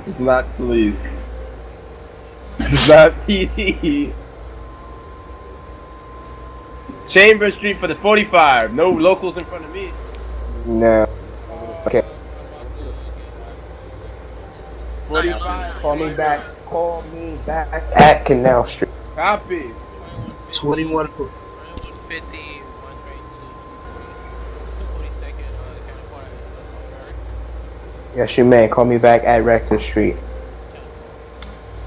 It's not police. It's not PD. Chambers Street for the 45. No locals in front of me. No. Okay. 45. Call me back. Call me back at Canal Street. Copy. 21 for 150, 132, 42nd, Yes, you may. Call me back at Rector Street.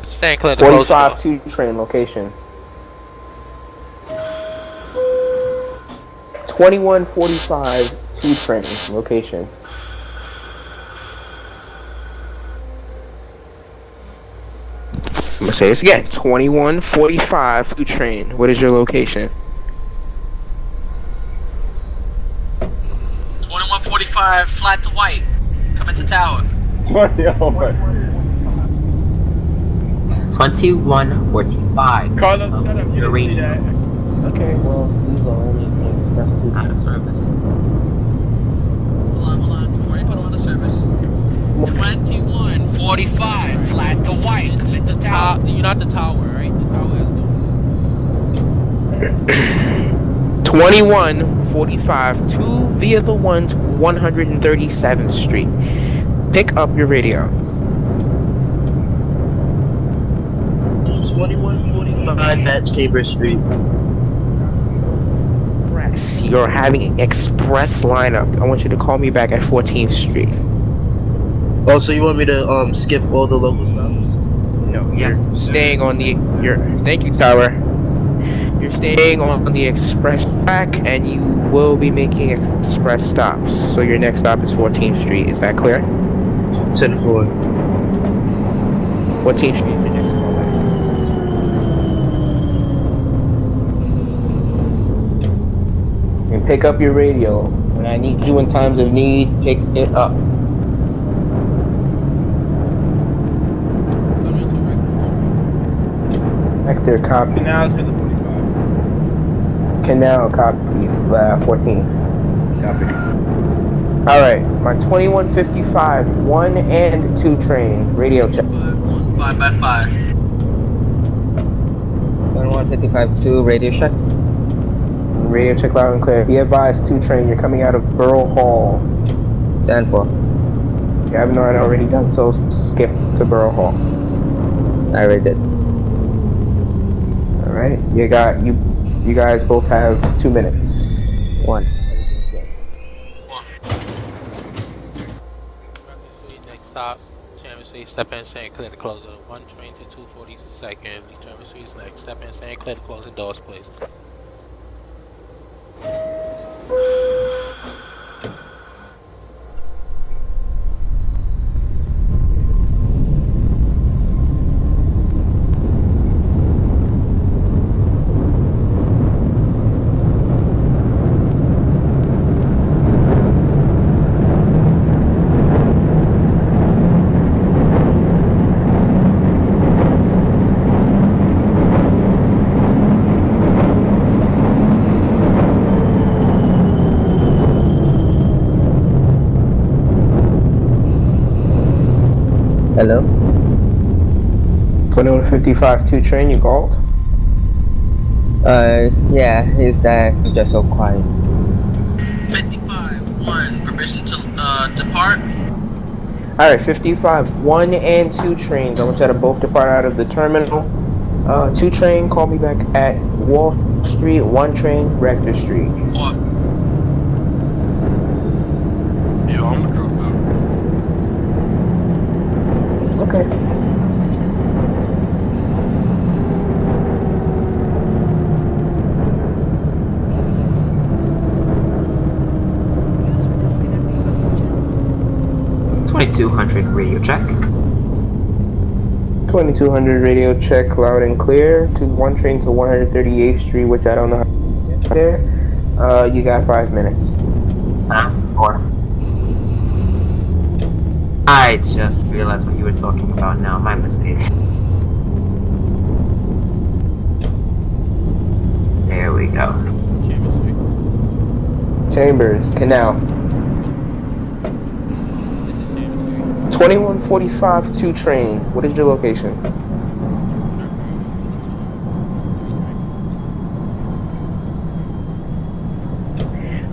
Staying clear to close the 45 doors. 2 train location. 2145 2 train location. I'm gonna say this again. 2145 2 train. What is your location? 2145 flat to white. Coming to tower. 20 over. 2145. Carlos, shut up. You didn't see that. Okay, well, these are only things that's Out of service. Hold on. Before you put on the service. 2145 flat to white. Coming to tower. You're not the tower, right? The tower has no. 2145 2 via the 1 to 137th Street. Pick up your radio. 2145 at Chambers Street. Express. You're having express lineup. I want you to call me back at 14th Street. Oh, so you want me to skip all the local stops? No, you're Yes. staying on the. Thank you, Tower. You're staying on the express track, and you will be making express stops. So your next stop is 14th Street. Is that clear? 10-4. 14th Street is your next callback. And pick up your radio. When I need you in times of need, pick it up. Hector, copy. Now it's to the 45. Canal, copy. 14. Copy. Alright, my 2155 1 and 2 train. Radio check. 5 by 5. 2155 2, radio check. Radio check loud and clear. Be advised, 2 train, you're coming out of Borough Hall. Stand for. You haven't already done so, skip to Borough Hall. I already did. Alright, you guys both have 2 minutes. 1. Next stop, Chambers Street, step in, stand clear to close the 1 train to 242nd. Chambers Street's next. Step in, stand clear to close the doors, please. Hello? 2155 2 train, you called? Yeah, is that just so quiet? 55 1. Permission to depart. Alright, 55 1 and 2 trains. I want you to both depart out of the terminal. 2 train, call me back at Wall Street. 1 train, Rector Street. 4. Yeah, I'm gonna drop out. Okay. User disconnected from the channel. 2200 radio check. 2200 radio check, loud and clear. To 1 train to 138th Street, which I don't know how to get there. You got 5 minutes. 4. I just realized what you were talking about now. My mistake. There we go. Chambers Street. Chambers, Canal. This is Chambers Street. 2145 2 train. What is your location?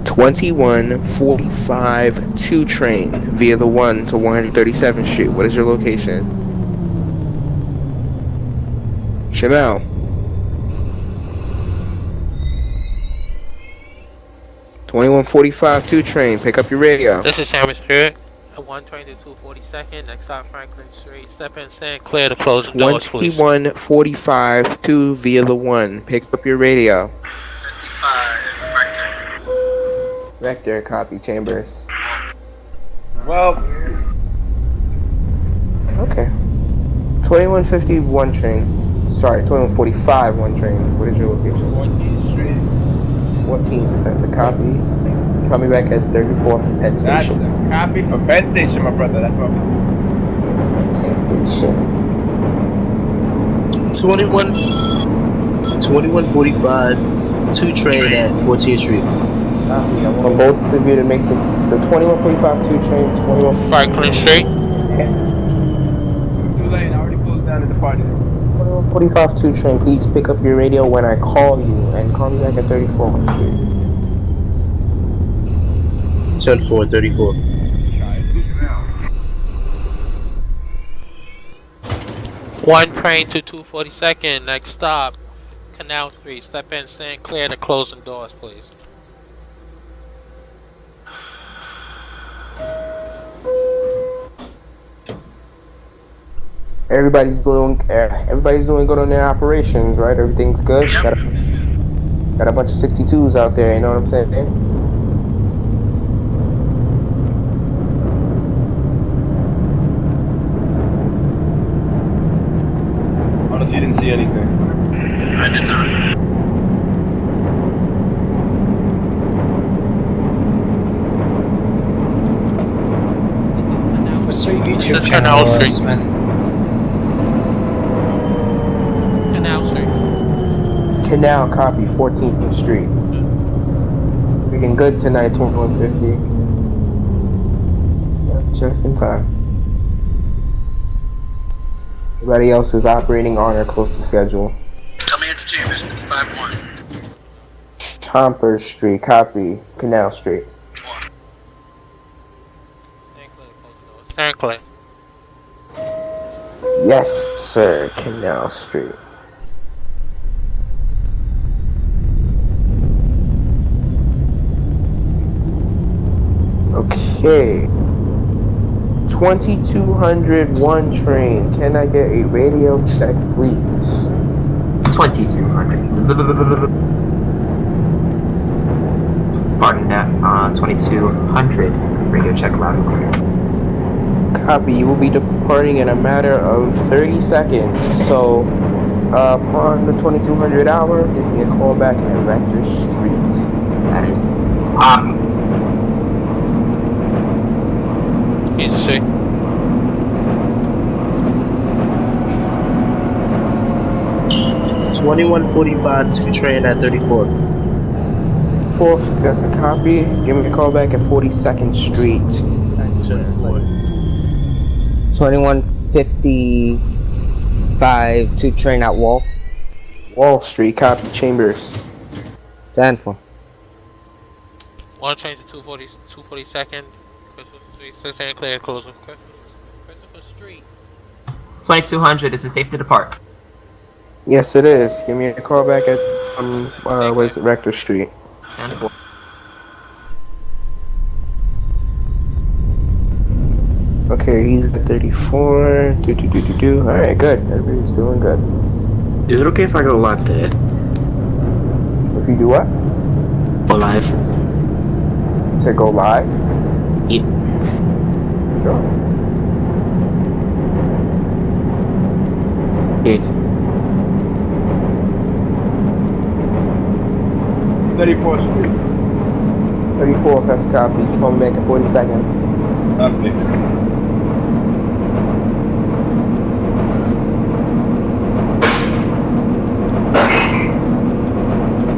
(2145) 2 train via the 1 to 137th Street. What is your location? Chanel. (2145) 2 train. Pick up your radio. This is Sandwich Street. 120 to 242nd. Next stop Franklin Street. Step in, stand clear to closing doors, please. 2145 2 via the 1. Pick up your radio. 55, Vector. Vector, copy. Chambers. Well, Okay. 2151 train. Sorry, 2145 1 train. What is your location? 14th Street. 14th. That's a copy. Call me back at 34th Penn That's Station. a copy for Penn Station, my brother. That's what I'm 2145, 2 train at 14th Street. Copy. I want both of you to make the 2145 2 train 21. Franklin Street. too late. I already closed down the departure. 2145 2 train. Please pick up your radio when I call you and call me back at 34th Street. 10-4, 34. One train to 242nd. Next stop Canal Street. Step in, stand clear to closing doors, please. Everybody's doing good on their operations, right? Everything's good. Yep. Got a bunch of 62s out there. You know what I'm saying? Honestly, you didn't see anything. I did not. What's your This YouTube is channel, Canal Street. Smith? Canal Street. Canal, copy. 14th Street. Looking good tonight. 2150. Yeah, just in time. Everybody else is operating on or close to schedule. Coming into Chambers, 55-1. Chomper Street, copy. Canal Street. Stand clear to closing doors. Stand clear. Yes, sir. Canal Street. Okay. 2201 train. Can I get a radio check, please? 2200. Pardon that. 2200. Radio check loud and clear. Copy. You will be departing in a matter of 30 seconds. So, upon the 2200 hour, give me a call back at Vector Street. That is. Easy Street. It's 2145, 2 train at 34th. 4th, that's a copy. Give me a call back at 42nd Street. 10-4. 2155 2 train at Wall. Wall Street, copy. Chambers. 10-4. One train to 242nd. Christopher Street. Stand clear to closing. Christopher Street. 2200. Is it safe to depart? Yes, it is. Give me a call back at what is it, Rector Street. 10-4. Okay, he's at 34. Alright, good. Everybody's doing good. Is it okay if I go live today? If you do what? Go live? To go live? Yeah. Sure. Okay. 34th Street. 34th, that's a copy. Call me back at 42nd. Okay.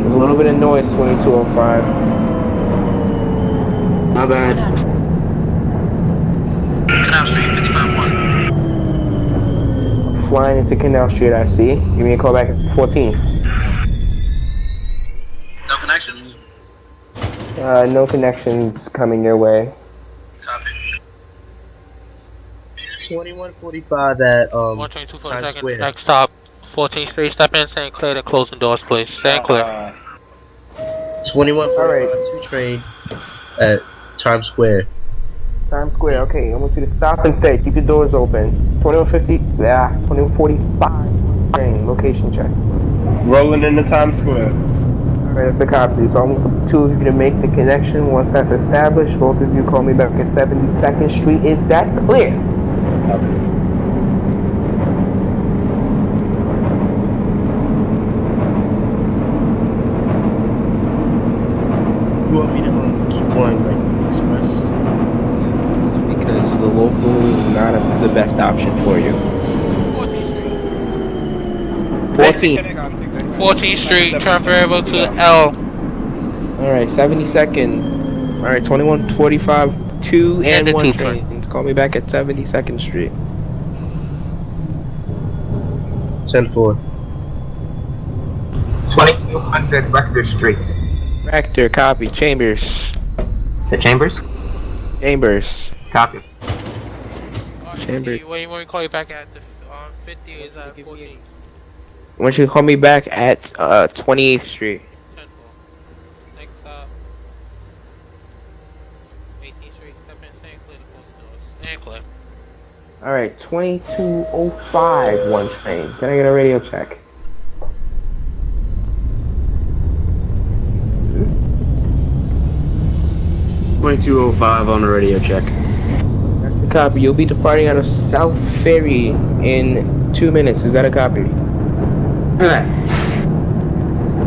There's a little bit of noise, 2205. My bad. Canal Canal Street, 55-1. Flying into Canal Street, I see. Give me a call back at 14. No connections. No connections coming your way. Copy. 2145 at 122 for a Times second. Square. Next stop, 14th Street. Step in, stand clear to closing doors, please. Stand clear. 2145 Alright. 2 train at Times Square. Times Square, okay. I want you to stop and stay. Keep your doors open. 2150, 2145 train. Location check. Rolling into Times Square. Alright, that's the copy. So I'm looking for two of you to make the connection. Once that's established, both of you call me back at 72nd Street. Is that clear? You want me to keep going like express? Because the local is not the best option for you. 14. 14th Street, turn variable to L. Alright, 72nd. Alright, 2145, 2 and the 1 two train. Call me back at 72nd Street. 10-4. 2200 Rector Street. Rector, copy. Chambers. The Chambers? Chambers. Copy. Chamber. Wait, when we call you back at the 50 is at 14. I want you to call me back at 28th Street. 10-4. Next stop, 18th Street. Step in, stand clear to close the doors. Stand clear. Alright, 2205 1 train. Can I get a radio check? Hmm? 2205 on the radio check. That's the copy. You'll be departing out of South Ferry in 2 minutes. Is that a copy?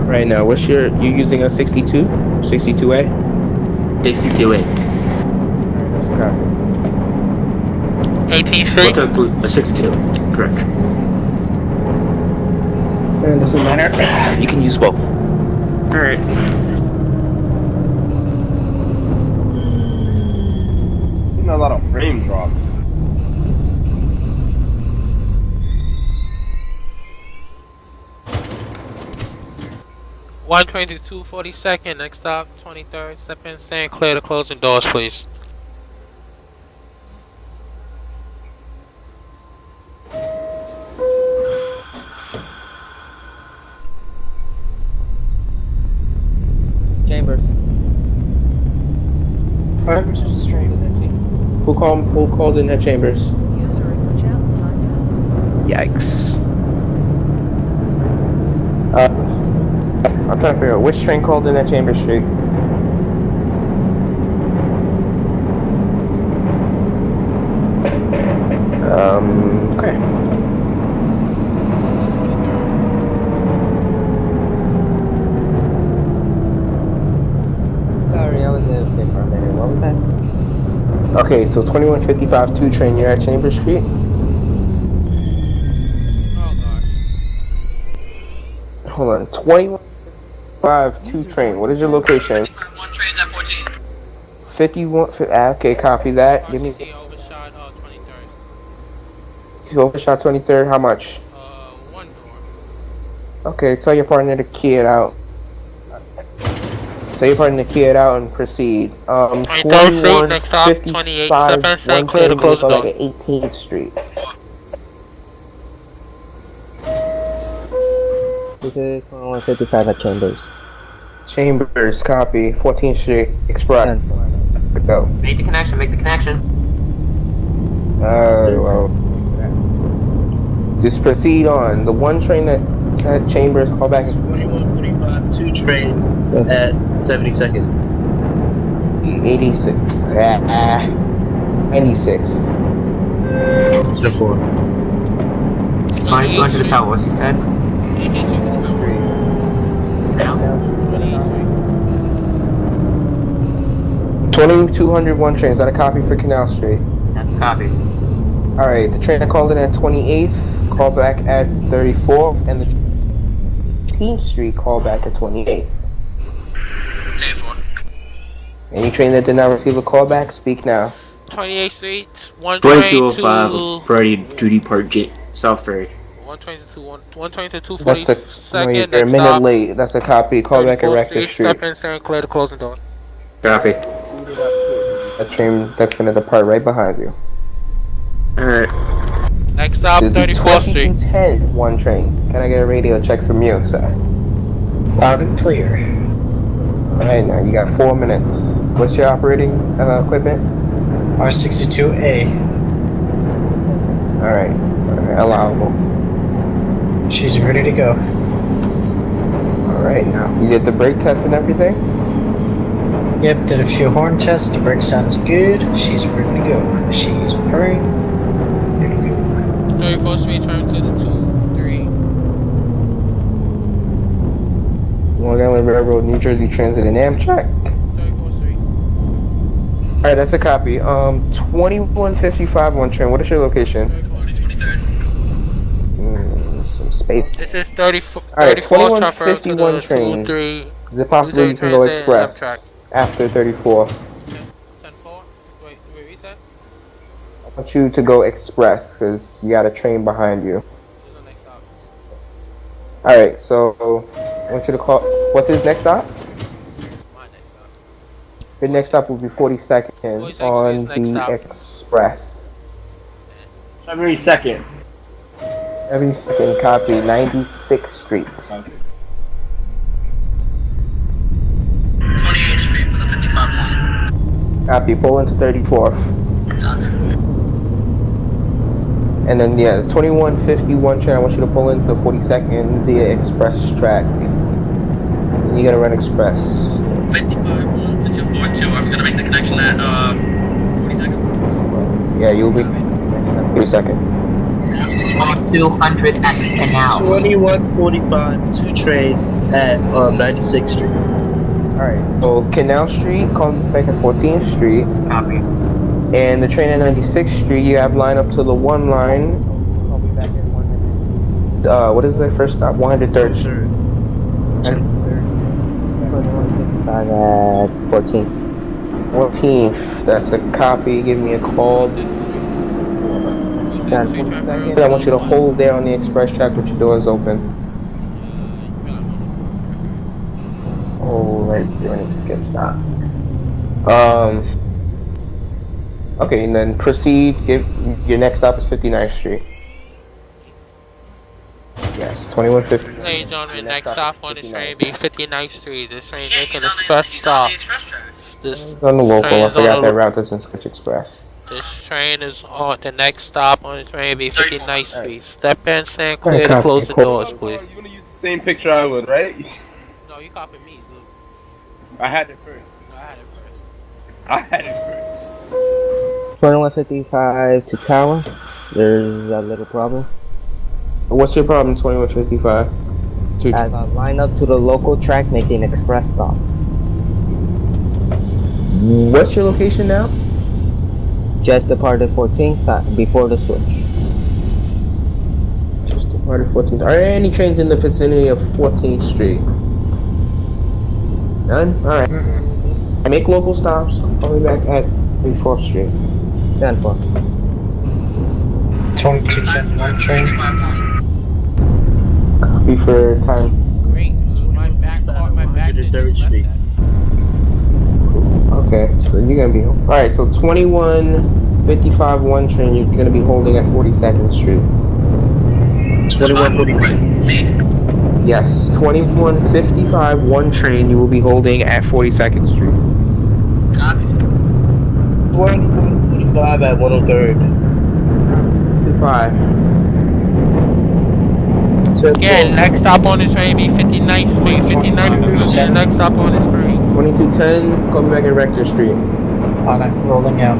Right now, what's you using a 62? 62A? 62A. That's the copy. 18th Street. What's a 62? Correct. It doesn't matter. You can use both. Alright. Getting a lot of frame drops. One 2242-42nd. Next stop, 23rd. Step in, stand clear to closing doors, please. Chambers. Who called in at Chambers? User in your channel timed out. Yikes. I'm trying to figure out which train called in at Chambers Street. Okay. Sorry, I was there for a minute. What was that? Okay, so 2155 2 train, you're at Chambers Street? Oh gosh. Hold on, 2155 2 train, what is your location? 1 train's at 14. 51, okay, copy that. Give me, RCC overshot 23rd. you overshot 23rd, how much? 1 door. Okay, tell your partner to key it out. Tell your partner to key it out and proceed. 23rd Street, next stop, 28, 2155 step in, 1 clear to train, close the go door. like at 18th Street. This is 155 at Chambers. Chambers, copy. 14th Street, Express. Go. Make the connection, make the connection. Well. Just proceed on. The 1 train that's at Chambers, call back. 2145 2 train at 72nd. 86. 96. 10-4. 22 to the tower, what's he said? 18th Street. Now? 2201 train. Is that a copy for Canal Street? That's a copy. Alright, the train that called in at 28th, call back at 34th, and the 18th Street, call back at 28th. 10-4. Any train that did not receive a callback, speak now. 28th Street, one train to 2205 priority to depart South Ferry. 120 to That's a 242nd. you're a Next minute stop, late. That's a copy. Call back at 34th Rector Street. Street. Step in, stand clear the closing doors. Copy. That train that's gonna depart right behind you. Alright. Next stop, 34th Street. 2210 one train. Can I get a radio check from you, sir? Loud and clear. Alright, now you got 4 minutes. What's your operating equipment? R62A. Alright, allowable. She's ready to go. Alright, now you did the brake test and everything? Yep, did a few horn tests. The brake sounds good. She's ready to go. She's purring. Ready to go. 34th Street, turn to the 2-3. Long Island Railroad, New Jersey Transit, and Amtrak. 34th Street. Alright, that's a copy. 2155 one train. What is your location? 23rd. Some space. This is 34th Alright, transfer to 2151 the train. 2-3. Is it possible you can go Transit, express Amtrak. after 34? 10-4. Wait, reset? I want you to go express because you got a train behind you. Who's the next stop? Alright, so I want you to call. What's his next stop? My next stop. Your next stop will be 42nd 42nd on is next the stop. express. February 2nd. Every second copy, 96th Street. 28th Street for the 55 Copy, pull into 34th. And then, yeah, the 2151 train, I want you to pull into 42nd via express track. And you gotta run express. 55 to 242. I'm gonna make the connection at 42nd. Yeah, you'll be 32nd. 200 at the canal. 2145 2 train at 96th Street. Alright, so Canal Street comes back at 14th Street. Copy. And the train at 96th Street, you have line up to the one line. I'll be back at 100. What is that first stop? 103rd Street. 2155 at 14th. 14th, that's a copy. Give me a call. Done. I want you to hold there on the express track with your doors open. Oh, right there, I need to skip stop. Okay, and then proceed. Your next stop is 59th Street. Yes, 2150. Ladies and gentlemen, next stop on this train be 59th Street. This train making a express stop. This On the local, train I is on forgot the that route doesn't switch express. This train is on the next stop on the train be 59th Street. Step in, stand clear to copy. close the doors, please. You wanna use the same picture I would, right? No, you copied me, dude. I had it first. No, I had it first. I had it first. 2155 to Tower. There's a little problem. What's your problem, 2155? I got line up to the local track making express stops. What's your location now? Just departed 14th before the switch. Just departed 14th. Are there any trains in the vicinity of 14th Street? None? Alright. I make local stops. I'll be back at 34th Street. 10-4. 2210 one train. Copy for time. Great. My back just 103rd Street. Okay, so you're gonna be home. Alright, so 2155 one train, you're gonna be holding at 42nd Street. 2145. Yes, 2155 one train, you will be holding at 42nd Street. Copy. 2145 at 103rd. 55. Again, next stop on the train be 59th Street. 59th Street is the next stop on this train. 2210, come back at Rector Street. On it, rolling out.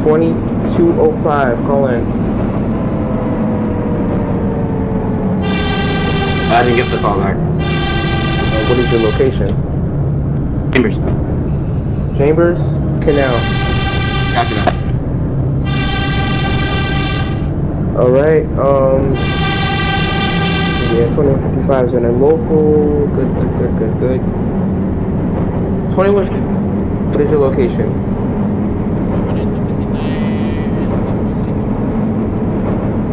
2205, call in. I didn't get the call back. What is your location? Chambers. Chambers, Canal. Copy that. Alright, yeah, 2155 is in a local. Good. 21, what is your location?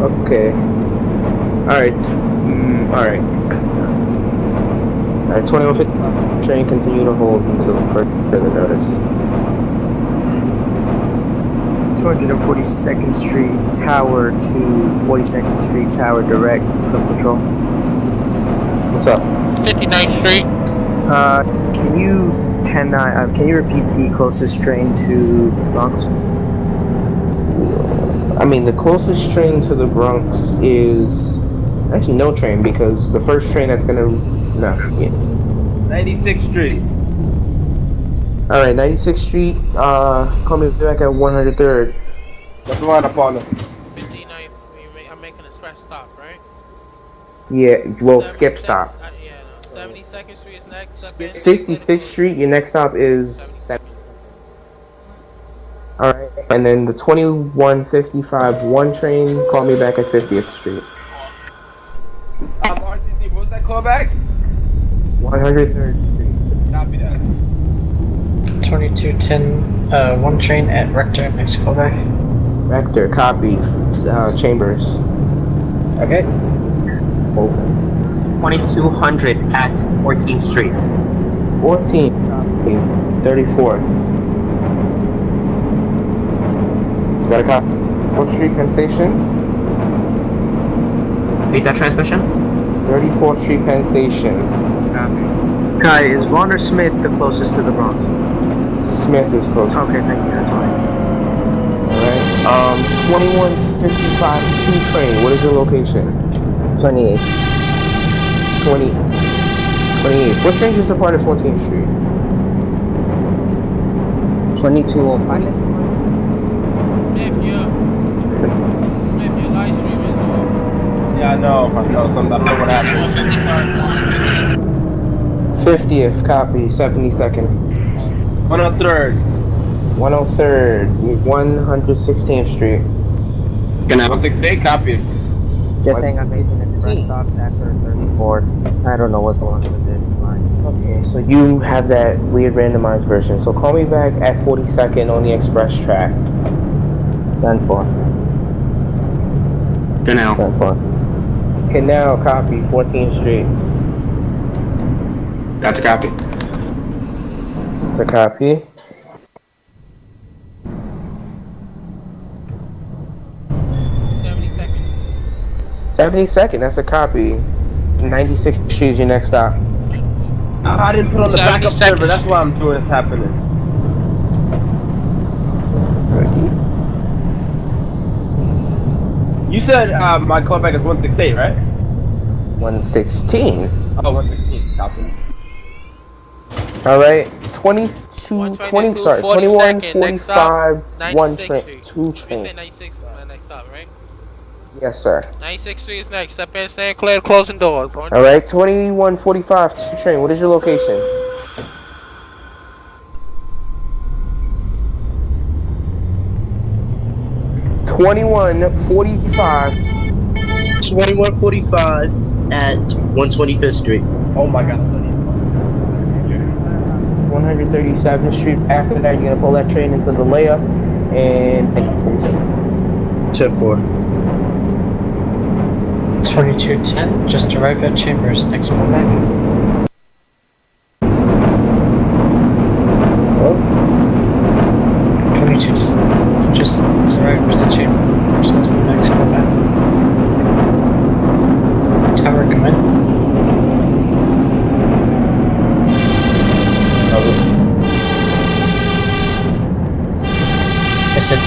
Okay. Alright. Alright. Alright, 2150 train, continue to hold until further notice. 242nd Street Tower to 42nd Street Tower direct for patrol. What's up? 59th Street. Can you can you repeat the closest train to Bronx? I mean, the closest train to the Bronx is actually no train, because the first train that's gonna 96th Street. All right, 96th Street. Call me back at 103rd. What's the line up on them? 59th. I'm making a express stop, right? Yeah, well, 70 skip seconds- stops. yeah, no. 72nd Street is next. Step in. 66th Street. Your next stop is 7. All right, and then the 2155 1 train. Call me back at 50th Street. RCC, what was that callback? 103rd Street. Copy that. 2210, 1 train at Rector, next callback. Vector, copy. Chambers. Okay. Bolton. 2200 at 14th Street. 14. Copy. 34th. Got a copy. 4th Street, Penn Station. Read that transmission. 34th Street, Penn Station. Kai, is Vaughn or Smith the closest to the Bronx? Smith is close. Okay, thank you, that's fine. Alright. 2155 2 train. What is your location? 28. 28. What train just departed 14th Street? 2205. Smith, your live stream is off. Yeah, I know something. I don't know what happened. 5155 1 50th. 50th, copy. 72nd. 103rd. 103rd. 116th Street. Good night. 168, copy. Just saying I'm making an express stop after 34th. I don't know what's going on with this line. Okay, so you have that weird randomized version. So call me back at 42nd on the express track. 10-4. Good now. 10-4. Okay, now copy. 14th Street. That's a copy. It's a copy. Second. 72nd, that's a copy. 96th Street is your next stop. I didn't put on the 72nd backup server. Street. That's why I'm doing this happening. You said my callback is 168, right? 116. Oh, 116. Copy. Alright, 22, 122, 21, 42nd, next stop, 45, 1 96th train, Street. 2 We say train. 96 is my next stop, right? Yes, sir. 96th Street is next. Step in, stand clear, closing doors. Alright, 2145, 2 train. What is your location? $21.45. 2145 at 125th Street. Oh my god. 137th Street. After that, you're gonna pull that train into the layup and 10-4. 2210, just arrived at Chambers, next callback. Hello? 22, just arrived at Chambers, next callback. Tower, come in. I said,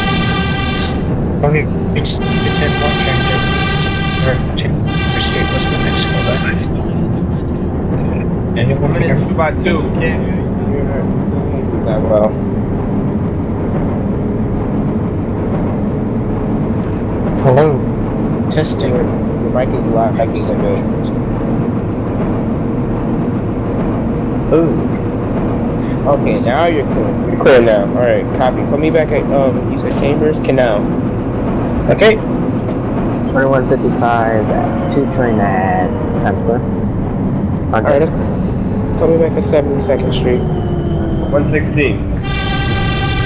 only it's 10 1 train to Chambers Street, what's my next callback? Anyone I'm in here? 2 by 2. Can't hear That well. Hello, testing. Your mic is loud. I can say good. Oh, Okay, now you're clear. You're clear now. Alright, copy. Put me back at, you said Chambers, Canal. okay. 2155, 2 train at Times Square. Alright, tell me back at 72nd Street. 116.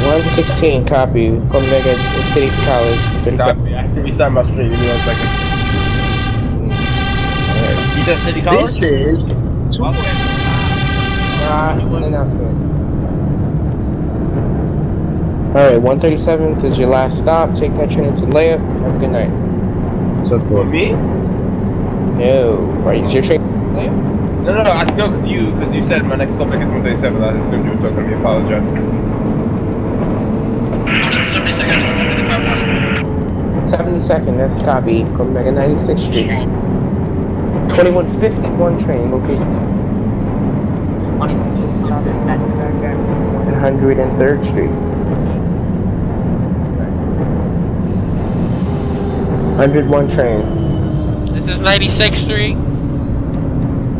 116, copy. Come back at City College. Copy. I have to restart my stream. Give me 1 second. You said City College? This is Alright, 137 is your last stop. Take that train to layup. Have a good night. so for Me? No. Right, is your train layup? No, I feel confused because you said my next stop back is 137. I assumed you were talking to me. Apologize. 70 seconds, 155.1. 72nd, that's a copy. Coming back at 96th Street. 2151 train location. 103rd Street. 101 train. This is 96th Street.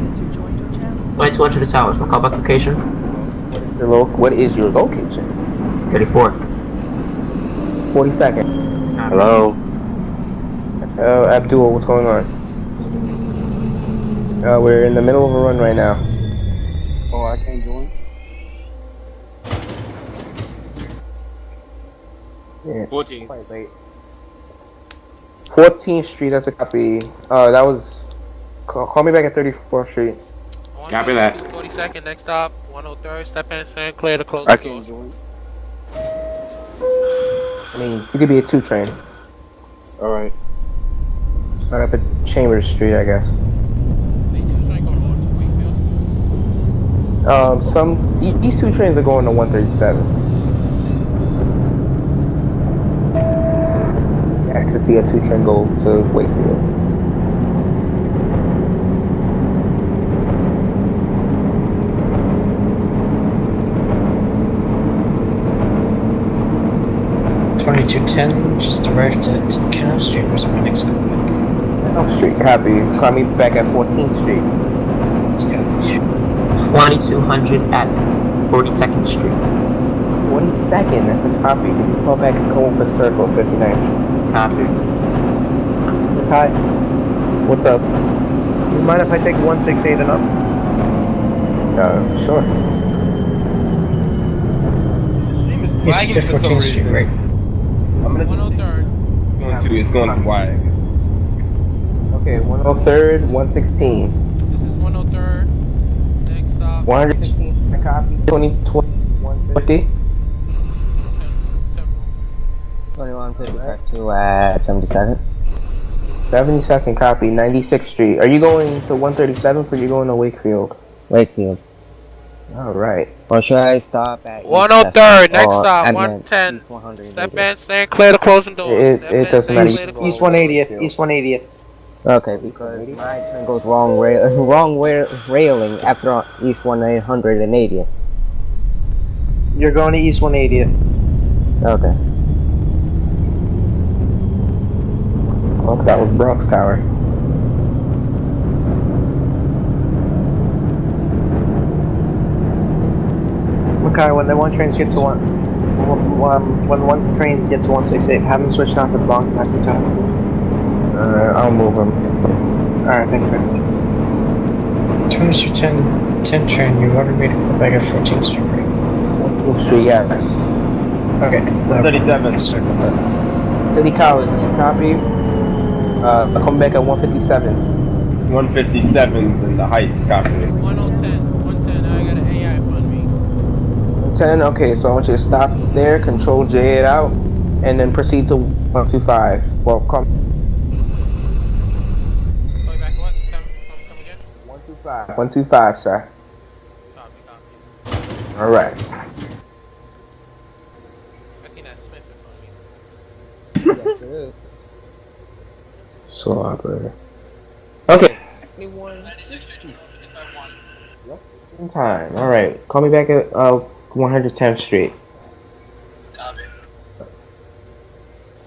User joined your channel. 2200 to towers. My callback location? What is your location? 34. 42nd. Hello? Abdul, what's going on? We're in the middle of a run right now. Oh, I can't join. Yeah, 14. quite late. 14th Street, that's a copy. That was... Call me back at 34th Street. Copy that. 42nd, next stop. 103rd, step in, stand clear to close the doors. join. I mean, you could be a 2 train. Alright. Right up at Chambers Street, I guess. Wait, 2 train go to Wakefield? These 2 trains are going to 137. Yeah, to see a 2 train go to Wakefield. Just arrived at Canal Street. Where's my next callback? Canal Street, copy. Call me back at 14th Street. Let's go. 2200 at 42nd Street. 22nd, that's a copy. Can you call back and Columbus Circle, 59th Street? Copy. Hi. What's up? You mind if I take 168 and up? Sure. The stream is East lagging to for some 14th Street, reason. right? I'm gonna 103rd. it's going to wide. Okay, 103rd, 116. This is 103rd. Next stop. 116, a copy. 2020, 150. 2152 at 72nd. 72nd copy, 96th Street. Are you going to 137th or are you going to Wakefield? Wakefield. Alright. Or should I stop at 103rd, next or stop, at 110. East 100? Step in, stand clear to closing doors. Step in, doesn't stand matter. clear to close East doors. 180th. East 180th. Okay, because my train goes wrong railing after East 180th. You're going to East 180th. Okay. Oh, that was Bronx Tower. Okay, when the one trains get to when one trains get to 168, have them switch down to the Bronx Master Tower. I'll move them. Alright, thank you very much. 2210 train, you ever made a call back at 14th Street, right? 14th Street, yes. Okay. 137. City College, copy. Come back at 157. 157 in the Heights, copy. 110, I got an AI in front of me. 10, okay, so I want you to stop there, control J it out, and then proceed to 125. Well, come. Call you back what? Come again? 125. 125, sir. Copy. Alright. I think that's Smith in front of me. So operator. Okay. 96 Street, 155.1. In time. Alright. Call me back at 110th Street. Copy.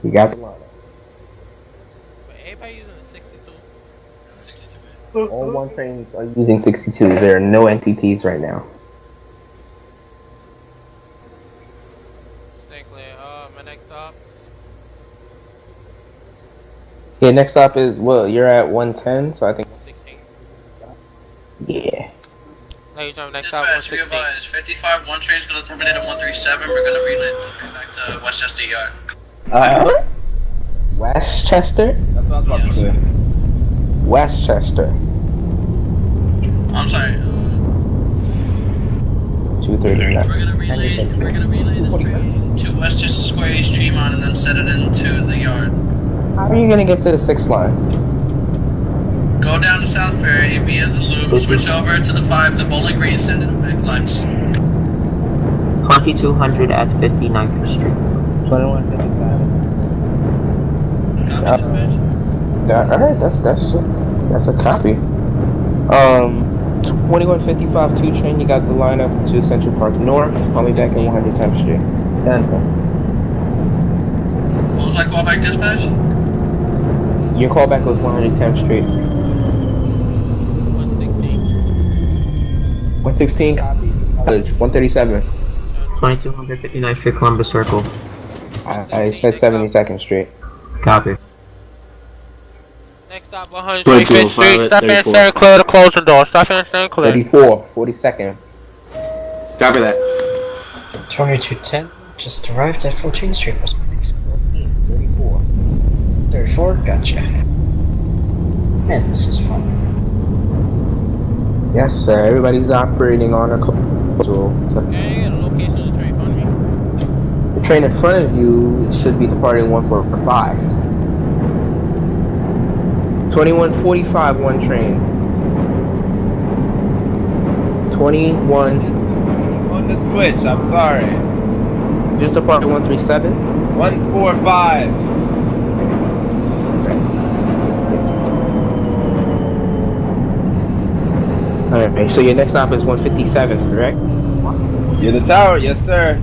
You got the line. But everybody using the 62. 62. All one trains are using 62. There are no NTTs right now. Stay clear. My next stop. Yeah, next stop is, well, you're at 110, so I think. 16. Yeah. Now you're driving next Dispatch, stop, we 116. advise 55, one train's gonna terminate at 137. We're gonna relay straight back to Westchester Yard. Westchester? That's what I was about to say. Westchester. I'm sorry. 239. We're gonna relay this train to Westchester Square East Tremont and then set it into the yard. How are you gonna get to the 6th line? Go down to South Ferry via the loop, switch over to the 5 to Bowling Green, send it at Lex. 2200 at 59th Street. 2155. Copy dispatch. Yeah, alright, that's a copy. 2155 2 train, you got the lineup to Central Park North. I'll be back at 110th Street. Denver. What was that callback dispatch? Your callback was 110th Street. 116. 116 copy. 137. 2259th Street, Columbus Circle. I said 72nd Street. Copy. Next stop, 125th Street. Step in, stand clear to closing door. Step in, stand clear. 34, 42nd. Copy that. 2210 just arrived at 14th Street. Was my next call. 34. 34, gotcha. Man, this is fun. Yes, sir. Everybody's operating on a schedule. Okay, the location of the train in front of me. The train in front of you should be departing 145. 2145, one train. 21. On the switch, I'm sorry. Just departing 137. 145. Alright, so your next stop is 157, correct? You're the tower, yes sir.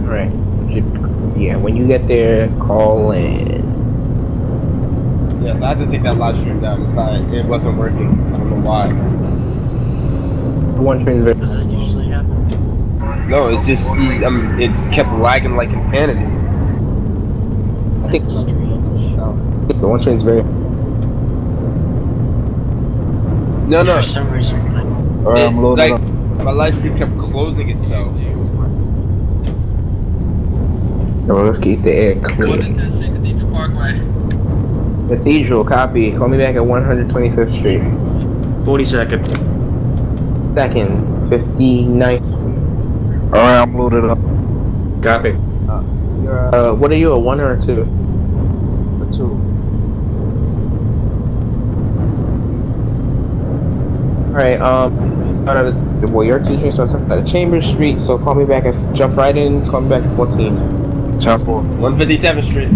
Alright. Yeah, when you get there, call in. Yes, I had to take that live stream down. It wasn't working. I don't know why. One train is Does that usually happen? No, it just it just kept lagging like insanity. I think That's strange. the one train's very. No, For some reason, I'm loading like up. my live stream kept closing itself. No, let's keep the air Go to clear. 10th Street Cathedral Parkway. Cathedral, copy. Call me back at 125th Street. 42nd. Second, 59th. Alright, I'm loaded up. Copy. What are you, a 1 or a 2? A 2. Alright, well, your 2 trains starts at Chambers Street, so call me back at, jump right in, call me back at 14. Transport. 157th Street.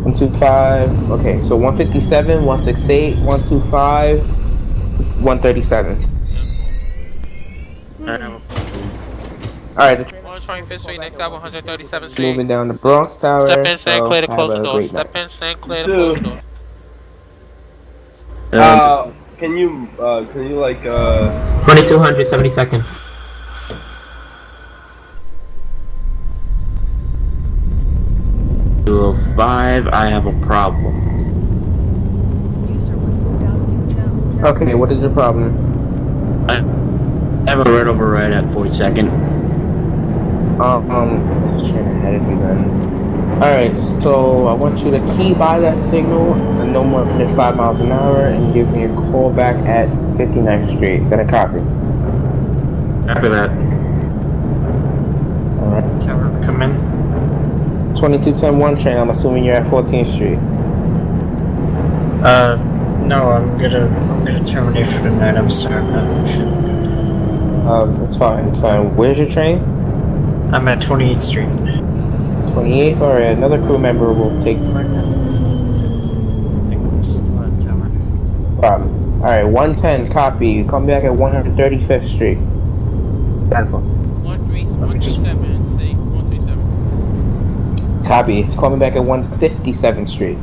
125, okay, so 157, 168, 125, 137. Alright, the train 125th Street, next stop, 137th is Street. moving down the Bronx Tower. Step in, stand clear to so close the have a door. great Step night. in, stand clear to close the door. Can you like 2200, 72nd. $205, I have a problem. User was moved out of your channel. Okay, what is your problem? I have a red override at 42nd. Train ahead of you then. Alright, so I want you to key by that signal and no more than 5 miles an hour and give me a call back at 59th Street. Is that a copy? After that. Alright. tower, come in. 2210-1 train, I'm assuming you're at 14th Street. No, I'm gonna terminate for the night. I'm sorry, man. It's fine, it's fine. Where's your train? I'm at 28th Street. 28th? Alright, another crew member will take Still at tower. problem. Alright, 110, copy. Come back at 135th Street. Stanford. 137, see, 137. Copy. Call me back at 157th Street.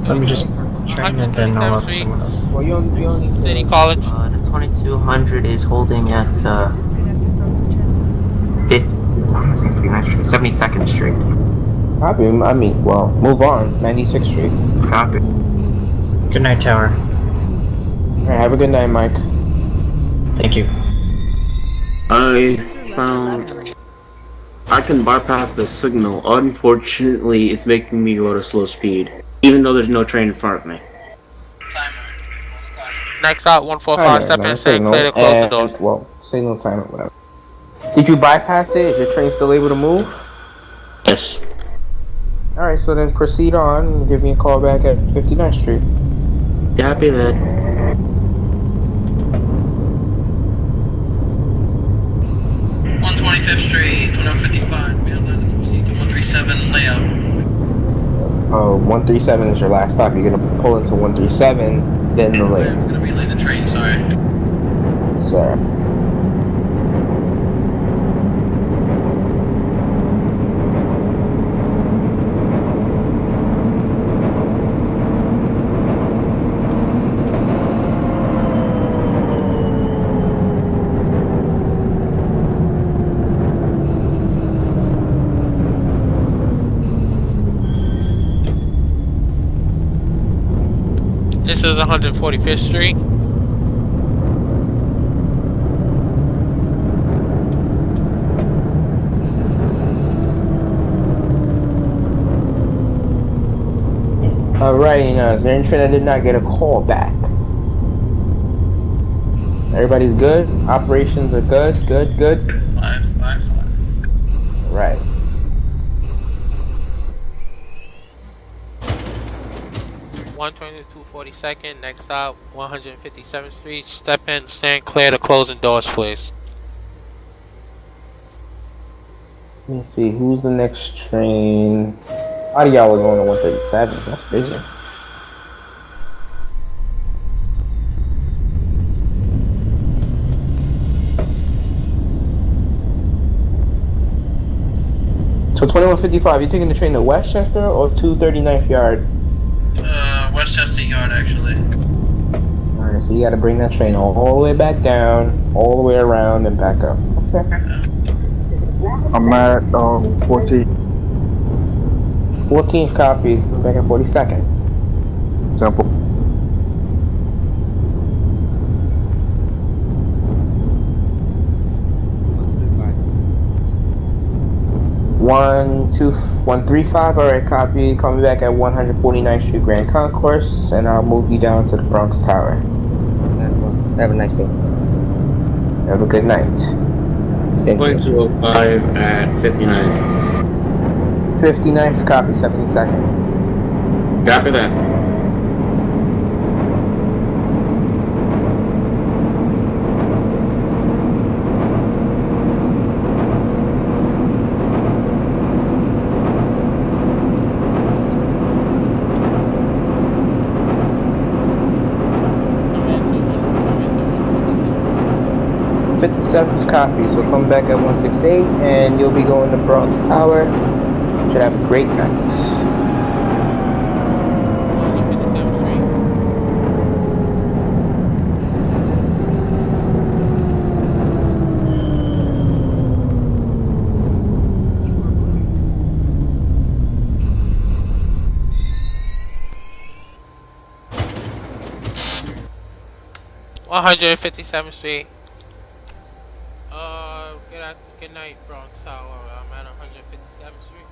Let me just train and then I'll let someone else. Well, you only City College. The 2200 is holding at Disconnected from your channel. 72nd Street. Copy. I mean, well, move on. 96th Street. Copy. Good night, tower. Alright, have a good night, Mike. Thank you. I User was moved out of your channel. Thank you. User left your channel. Thank you. User left your channel. I can bypass the signal. Unfortunately, it's making me go to slow speed, even though there's no train in front of me. Timer. Let's go to timer. Next stop, 145, step in, stand clear to close the doors. Well, signal time or whatever. Did you bypass it? Is your train still able to move? Yes. Alright, so then proceed on and give me a call back at 59th Street. Copy that. 125th Street, 2155. We have landed to proceed to 137 layout. Oh, 137 is your last stop. You're gonna pull into 137, then the Yeah, lane. we're gonna relay the train, sorry. Sir. This is 145th Street. Alrighty, now, is there any train that did not get a call back? Everybody's good? Operations are good? Good? 555. Right. One train to 242nd. Next stop, 157th Street. Step in, stand clear to closing doors, please. Let me see, who's the next train? A lot of y'all are going to 137. That's crazy. So 2155, you taking the train to Westchester or 239th Yard? Westchester Yard, actually. Alright, so you gotta bring that train all the way back down, all the way around, and back up. Okay. I'm at 14. 14th copy, back at 42nd. Temple. One, 135, alright, copy. Coming back at 149th Street Grand Concourse, and I'll move you down to the Bronx Tower. Have a nice day. Have a good night. Same to you. 205 at 59th. 59th, copy, 72nd. Copy that. User was moved out of your channel. 57th copy, so come back at 168, and you'll be going to Bronx Tower. Should have a great night. 157th Street. You were moved. 157th Street. Good night, Bronx Tower. I'm at 157th Street.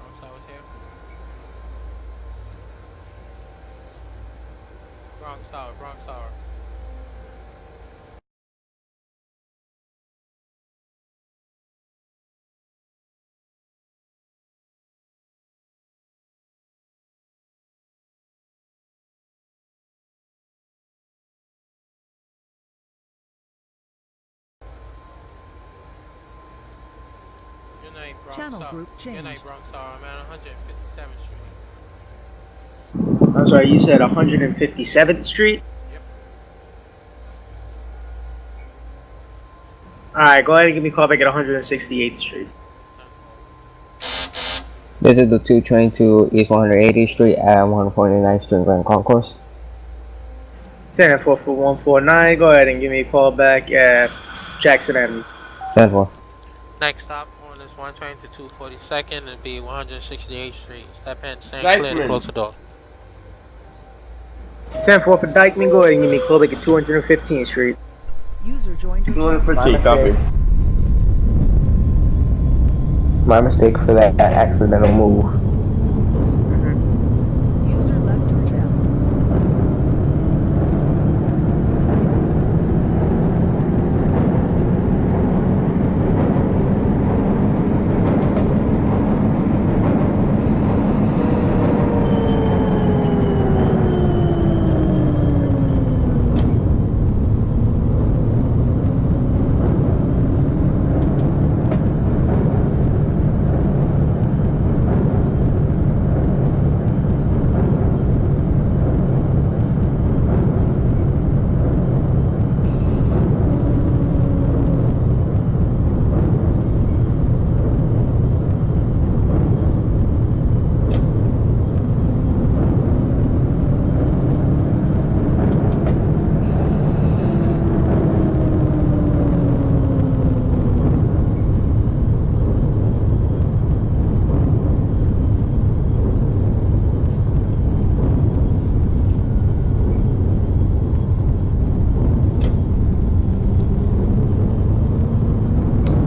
Bronx Tower's here. Bronx Tower. Good night, Bronx Channel Tower. group Good night, changed. Bronx Tower. I'm at 157th Street. I'm sorry, you said 157th Street? Yep. Alright, go ahead and give me a call back at 168th Street. This is the 2 train to East 180th Street at 149th Street Grand Concourse. 10 4 for 149, go ahead and give me a call back at Jackson Avenue. 10 4. Next stop on this one train to 242nd and be 168th Street. Step in, stand clear to Dykeman. close the door. 10 4 for Dykeman, go ahead and give me a call back at 215th Street. User joined your Looking for My Chief, copy. mistake. My mistake for that accidental move. User left your channel.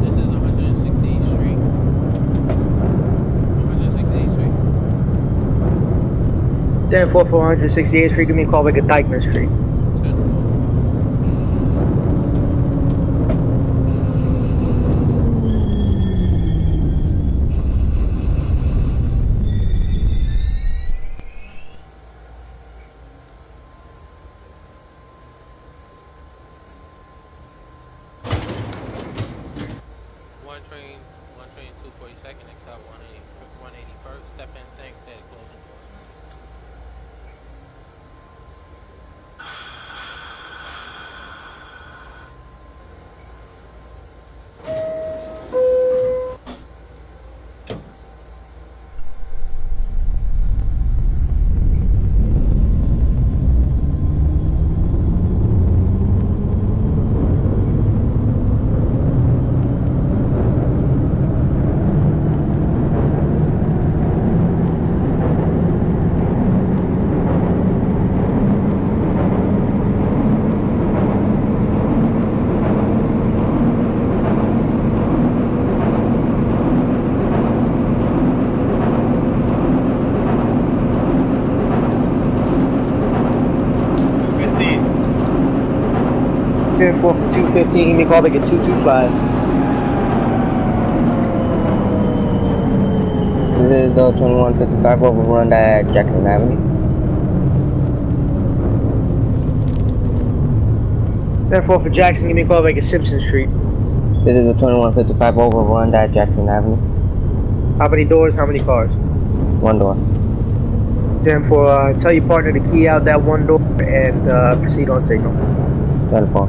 This is 168th Street. 168th Street. Then 468th Street, give me a call back at Dykeman Street. One train 242nd, next stop 181st. Step in, stand clear, closing doors. Ten 4 for 215, give me a call back at 225. This is the 2155 overrun at Jackson Avenue. Then 4 for Jackson, give me a call back at Simpson Street. This is the 2155 overrun at Jackson Avenue. How many doors, how many cars? One door. 10 for, tell your partner to key out that one door and proceed on signal. 10-4.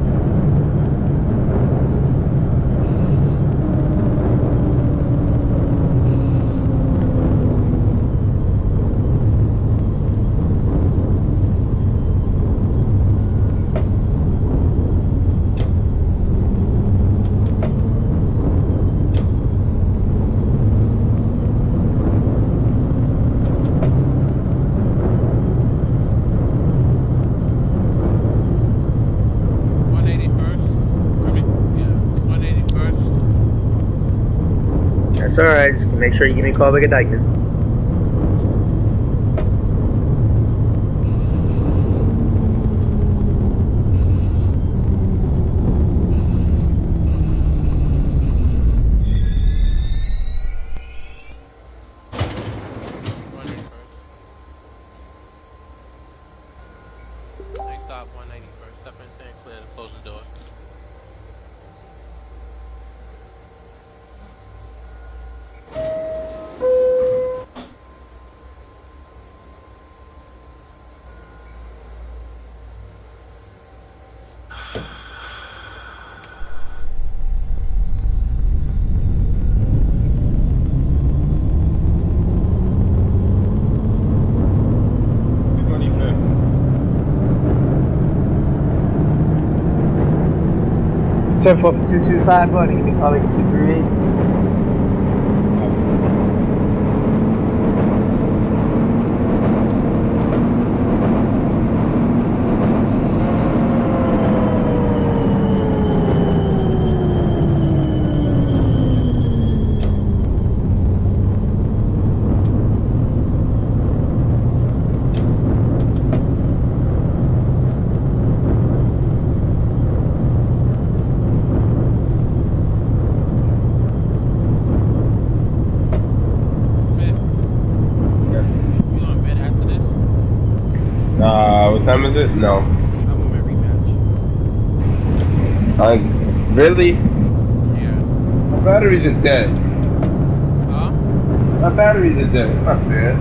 That's alright, just make sure you give me a call back at Dykeman. Next stop 181st. Step in, stand clear, closing doors. Ten 4 for 225, buddy. Give me a call back at 238. time is it? No. I want my rematch. Like, really? Yeah. My batteries are dead. Huh? My batteries are dead. It's not fair.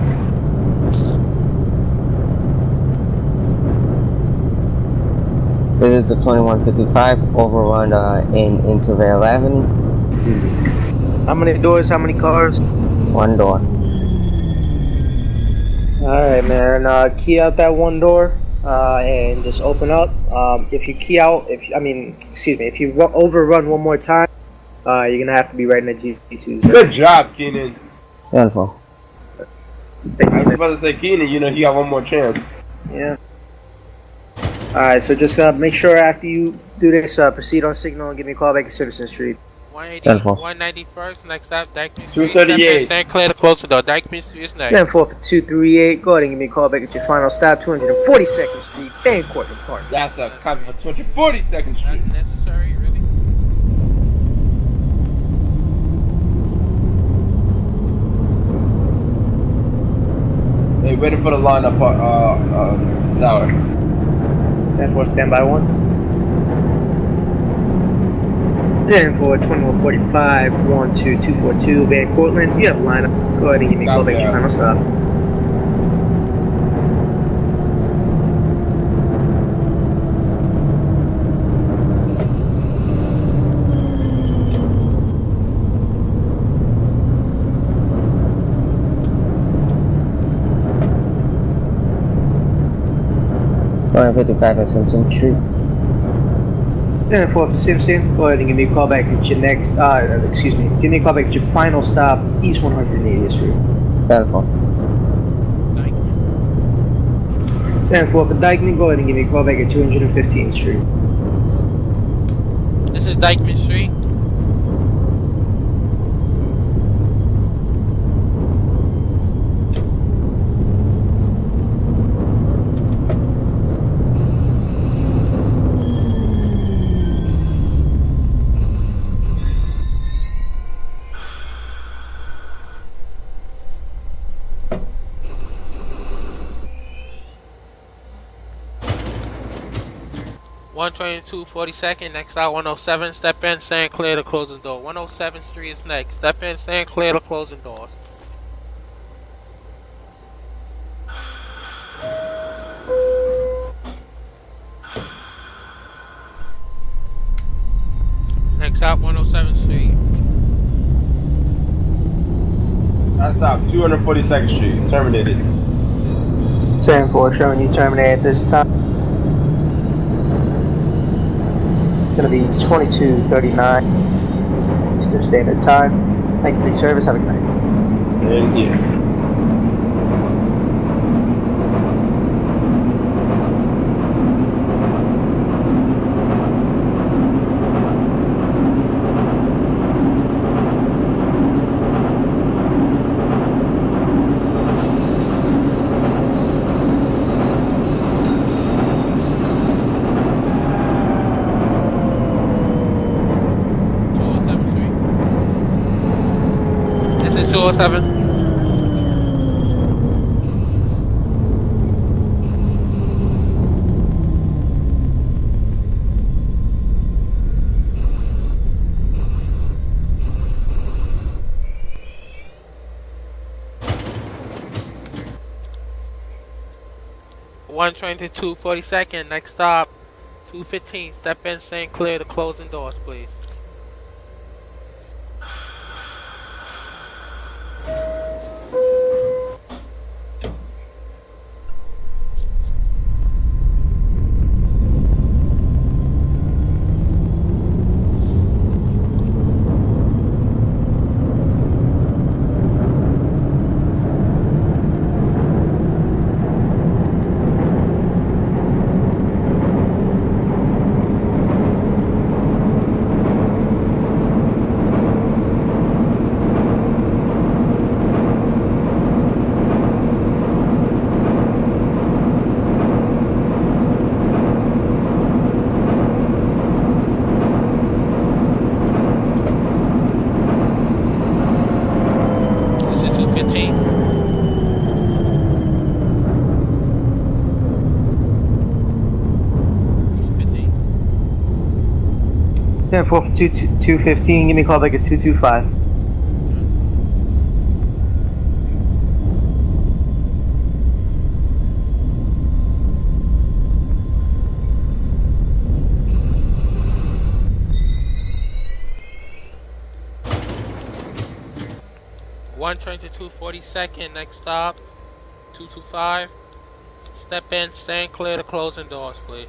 This is the 2155 overrun in Intervale Avenue. How many doors? How many cars? One door. Alright, man. Key out that one door and just open up. If you key out, if you overrun one more time, you're gonna have to be writing a G2. Good job, Keenan. Info. Thank I you, was Smith. about to say, Keenan, you know, he got one more chance. Yeah. Alright, so just make sure after you do this, proceed on signal and give me a call back at Citizen Street. 180, 191st, next stop, Dykeman Street. 238. St. Clair to close the door. Dykeman Street is next. 10-4 for 238. Go ahead and give me a call back at your final stop, 242nd Street, Van Cortlandt Park. That's a copy for 242nd Street. That's necessary, really? Hey, waiting for the lineup, tower. 10-4, standby 1. 10-4, 2145, 12242, Van Cortlandt. You have a lineup. Go ahead and give me a call back at your final stop. Going 55 at Simpson Street. 10-4 for Simpson. Go ahead and give me a call back at your next, give me a call back at your final stop, East 180th Street. 10-4. 10-4 for Dykeman. Go ahead and give me a call back at 215th Street. This is Dykeman Street. One 122-42nd, next out 107, step in, stand clear to closing door. 107th Street is next, step in, stand clear to closing doors. Next out 107th Street. I stopped 242nd Street, terminated. 10-4, showing you terminate at this time. It's gonna be 22:39 Eastern Standard Time. Thank you for your service. Have a good night. And yeah. This is 207. User left your channel. One 122-42nd, next stop 215, step in, stand clear to closing doors, please. 10-4 for 215. Give me a call back at 225. One train to 242nd. Next stop, 225. Step in, stand clear to closing doors, please.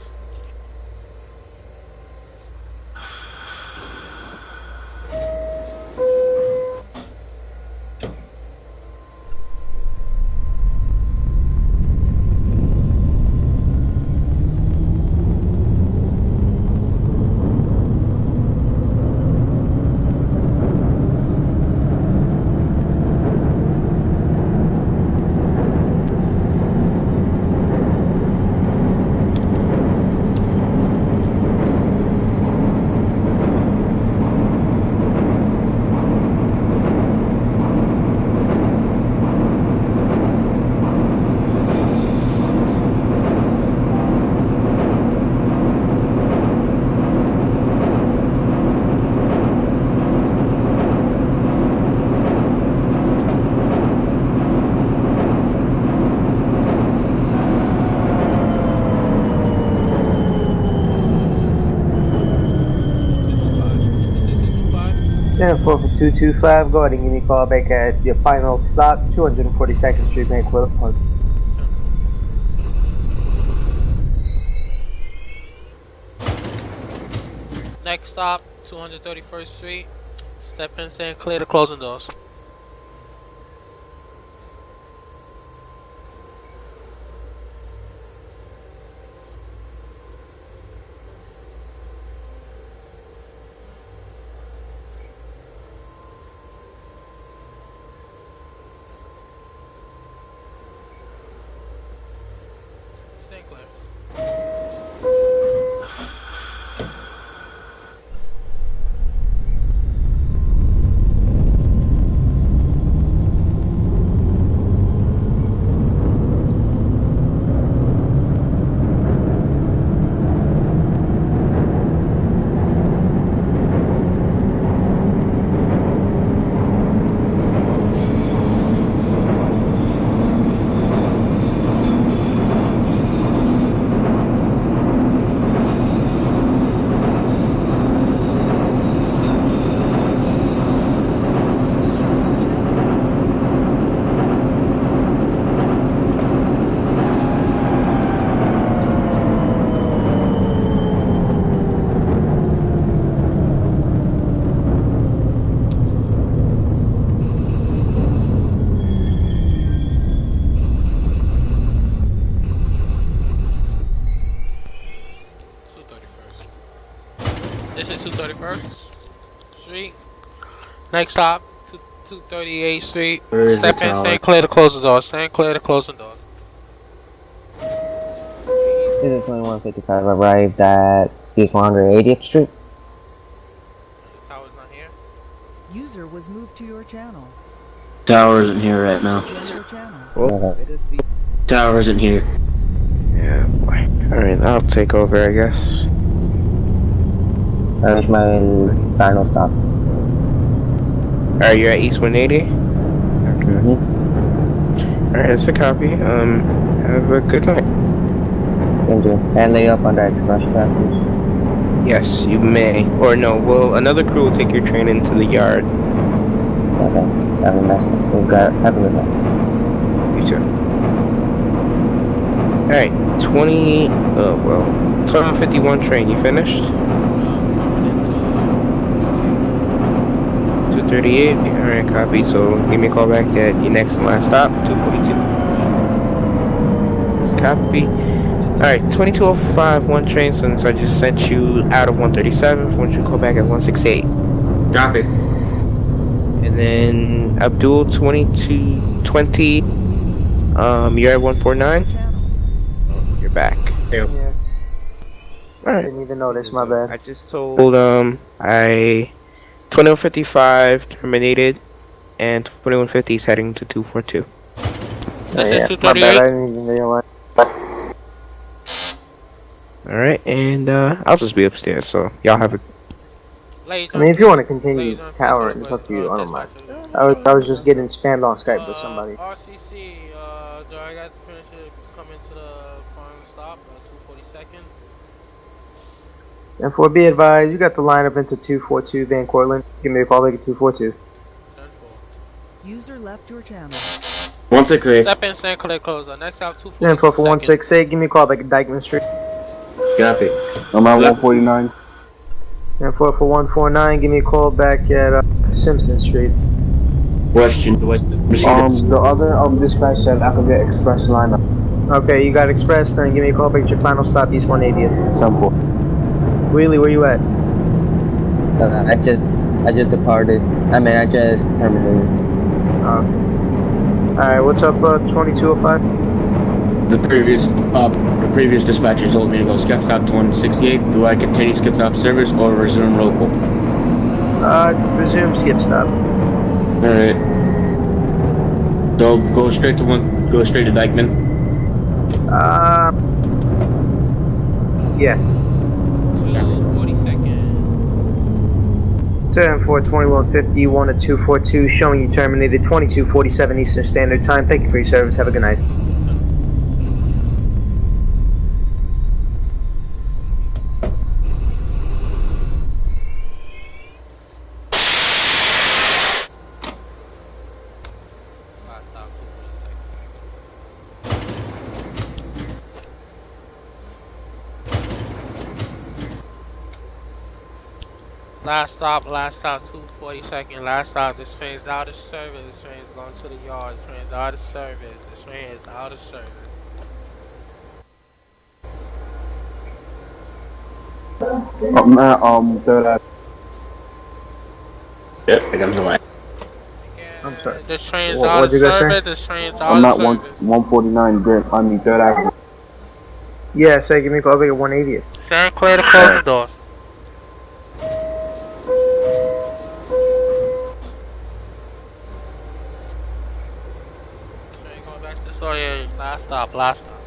Yeah, 4 for 225. Go ahead and give me a call back at your final stop, 242nd Street, Banquilla Park. Next stop, 231st Street. Step in, stand clear to closing doors. Stand clear. This is 231st Street. Next stop, 238th Street. Where is Step the in, tower? stand clear to close the doors. Stand clear to closing doors. This is 2155. Arrived at East 180th Street. The tower's not here. User was moved to your channel. Tower isn't here right now. Join your channel. Okay. Tower isn't here. Yeah, boy. Alright, I'll take over, I guess. That was my final stop. Alright, you're at East 180? Okay. Alright, that's a copy. Have a good night. Thank you. And lay up under express traffic. Yes, you may. Or no, well, another crew will take your train into the yard. Okay. Have a nice day. Have a good night. You too. Alright, 1251 train, you finished? 238, alright, copy, so give me a call back at your next and last stop, 242. Let's copy. Alright, 2205, one train, so I just sent you out of 137, why don't you call back at 168. Copy. And then Abdul 2220, you're at 149? You're back. Yep. Yeah. Alright. Didn't even notice, my bad. I just told 2155 terminated and 2150 is heading to 242. This is My bad, I 238. didn't even realize. Alright, and I'll just be upstairs, so y'all have a Ladies I mean, if you want to continue ladies and towering, gentlemen, it's up to you. I don't mind. dispatcher. I was just getting spammed on Skype with somebody. RCC, do I got permission to come into the final stop? 242nd. And for be advised, you got the lineup into 242 Van Cortlandt. Give me a call back at 242. User left your channel. 168. Step in St. Clair closer. Next out 242. Then for 168, give me a call back at Dykeman Street. Copy. I'm at 149. And for 149, give me a call back at Simpson Street. Question. The other dispatch said I could get express lineup. Okay, you got Express, then give me a call back at your final stop, East 180th. Temple. Wheelie, where you at? I just departed. I just terminated. Alright, what's up, 2205? The previous dispatcher told me to go skip stop to 168. Do I continue skip stop service or resume local? Resume skip stop. Alright. So go straight to Dykeman. Yeah. 42nd. 10-4, 2151 to 242, showing you terminated 2247 Eastern Standard Time. Thank you for your service. Have a good night. Last stop, 242nd. Last stop, this train's out of service. This train's going to the yard. This train's out of service. This train is out of service. I'm at Third Ave. Yep, here comes the line. I'm sorry. This train's What- out of what'd you guys say? service. This train's out I'm of at service. 149 Grip. I mean Third Ave. Yeah, say give me a call back at 180th. Stand clear to close the doors. Train going back to the store area. Last stop, last stop.